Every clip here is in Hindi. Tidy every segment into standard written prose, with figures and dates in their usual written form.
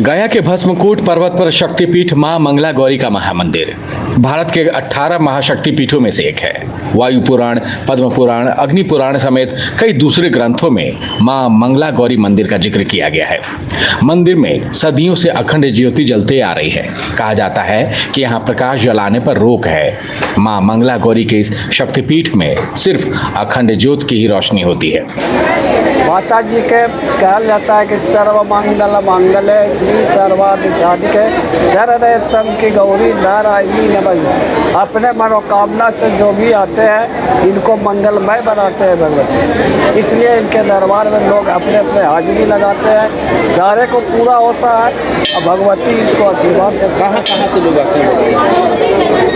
गया के भस्मकूट पर्वत पर शक्तिपीठ मां मंगला गौरी का महामंदिर भारत के 18 महाशक्तिपीठों में से एक है। वायु पुराण, पद्म पुराण, अग्नि पुराण समेत कई दूसरे ग्रंथों में मां मंगला गौरी मंदिर का जिक्र किया गया है। मंदिर में सदियों से अखंड ज्योति जलते आ रही है। कहा जाता है कि यहाँ प्रकाश जलाने पर रोक है। मां मंगला गौरी के इस शक्तिपीठ में सिर्फ अखंड ज्योत की ही रोशनी होती है। माता जी के कहल जाता है कि सर्व मंगल मांगल्ये श्री सर्वार्थ साधिके शरणे त्र्यंबके गौरी नारायणी नमः। अपने मनोकामना से जो भी आते हैं इनको मंगलमय बनाते हैं भगवती, इसलिए इनके दरबार में लोग अपने अपने हाजिरी लगाते हैं, सारे को पूरा होता है और भगवती इसको आशीर्वाद देते हैं। कहाँ कहाँ के लोग आते हैं?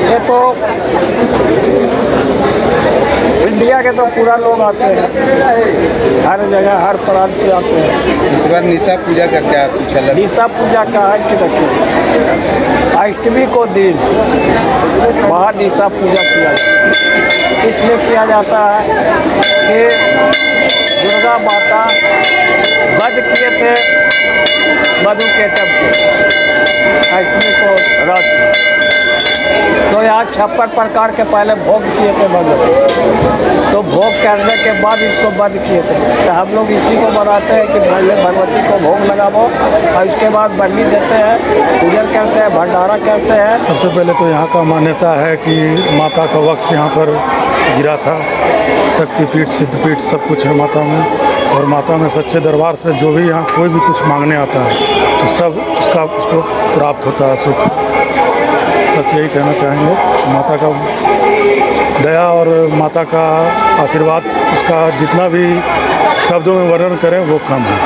ये तो इंडिया के तो पूरा लोग आते हैं, हर जगह हर प्रांत से आते हैं। इस बार निशा पूजा का क्या कुछ अलग? निशा पूजा का है कि देखिए अष्टमी को दिन वहाँ निशा पूजा किया जाता है। इसलिए किया जाता है कि दुर्गा माता वध किए थे मधु के अष्टमी को रात में, तो यहाँ 56 प्रकार के पहले भोग किए थे भगवती, तो भोग करने के बाद इसको वध किए थे। तो हम लोग इसी को बनाते हैं कि पहले भगवती को भोग लगाओ और इसके बाद बलि देते हैं, पूजन करते हैं, भंडारा करते हैं। सबसे पहले तो यहाँ का मान्यता है कि माता का वक्ष यहाँ पर गिरा था। शक्तिपीठ, सिद्धपीठ सब कुछ है माता में, और माता में सच्चे दरबार से जो भी यहाँ कोई भी कुछ मांगने आता है तो सब उसको प्राप्त होता है सुख। बस यही कहना चाहेंगे, माता का दया और माता का आशीर्वाद, उसका जितना भी शब्दों में वर्णन करें वो कम है।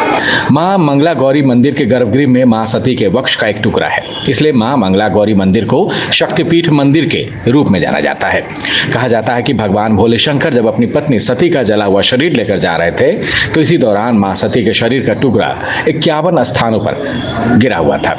मां मंगला गौरी मंदिर के गर्भगृह में मां सती के वक्ष का एक टुकड़ा है, इसलिए मां मंगला गौरी मंदिर को शक्तिपीठ मंदिर के रूप में जाना जाता है। कहा जाता है कि भगवान भोले शंकर जब अपनी पत्नी सती का जला हुआ शरीर लेकर जा रहे थे तो इसी दौरान मां सती के शरीर का टुकड़ा 51 स्थानों पर गिरा हुआ था,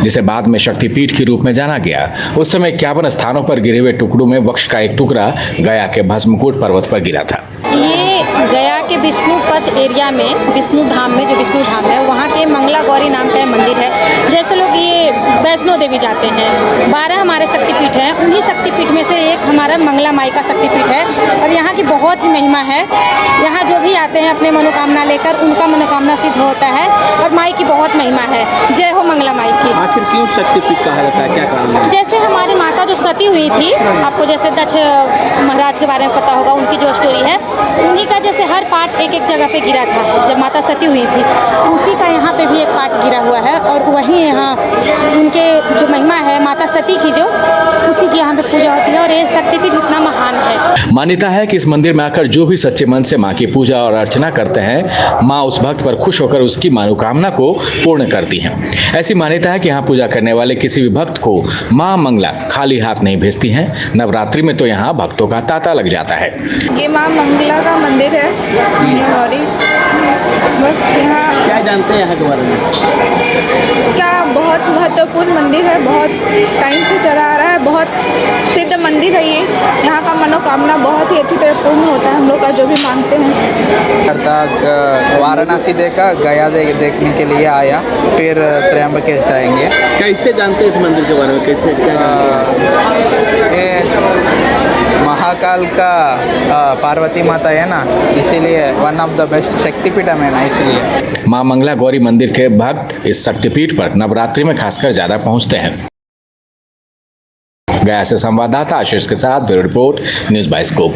जिसे बाद में शक्तिपीठ के रूप में जाना गया। उस समय 51 स्थानों पर गिरे हुए टुकड़ों में वक्ष का एक टुकड़ा गया के भस्मकूट पर्वत पर गिरा था। ये गया के विष्णुपद एरिया में, विष्णु धाम में, जो विष्णु धाम है वहाँ के मंगला गौरी नाम का मंदिर है। जैसे लोग ये वैष्णो देवी जाते हैं, 12 हमारे शक्तिपीठ हैं, उन्हीं शक्तिपीठ में से एक हमारा मंगला माई का शक्तिपीठ है और यहाँ की बहुत ही महिमा है। यहाँ जो भी आते हैं अपने मनोकामना लेकर उनका मनोकामना सिद्ध होता है और माई की बहुत महिमा है। जय हो मंगला माई की। आखिर क्यों शक्तिपीठ कहा जाता है, क्या कारण है? जैसे हमारी माता जो सती हुई थी, आपको जैसे दक्ष महाराज के बारे में पता होगा, उनकी जो स्टोरी है, उन्हीं का जैसे हर पार्ट एक एक जगह पे गिरा था जब माता सती हुई थी, उसी का यहाँ पे भी एक पार्ट गिरा हुआ है और वहीं यहाँ उनके जो महिमा है माता सती की, जो उसी की यहाँ पे पूजा होती है और ये शक्तिपीठ इतना महान है। मान्यता है कि इस मंदिर में आकर जो भी सच्चे मन से मां की पूजा और अर्चना करते हैं, मां उस भक्त पर खुश होकर उसकी मनोकामना को पूर्ण करती हैं। ऐसी मान्यता है कि यहाँ पूजा करने वाले किसी भी भक्त को मां मंगला खाली हाथ नहीं भेजती हैं। नवरात्रि में तो यहाँ भक्तों का तांता लग जाता है। ये मां मंगला का मंदिर है गौरी। बस यहाँ क्या जानते हैं यहाँ के बारे में? क्या बहुत महत्वपूर्ण मंदिर है, बहुत टाइम से चला आ रहा है, बहुत सिद्ध मंदिर है ये। यहाँ का मनोकामना बहुत ही अच्छी तरह पूर्ण होता है, हम लोग का जो भी मांगते हैं। वाराणसी देखा, गया देखने के लिए आया, फिर त्र्यंबकेश जाएंगे। कैसे जानते हैं इस मंदिर के बारे में? कैसे क्या जानते हैं? महाकाल का पार्वती माता है ना, इसीलिए वन ऑफ द बेस्ट शक्तिपीठ है ना, इसलिए। मां मंगला गौरी मंदिर के भक्त इस शक्तिपीठ पर नवरात्रि में खासकर ज्यादा पहुंचते हैं। गया से संवाददाता आशीष के साथ bureau report, news bye scoop.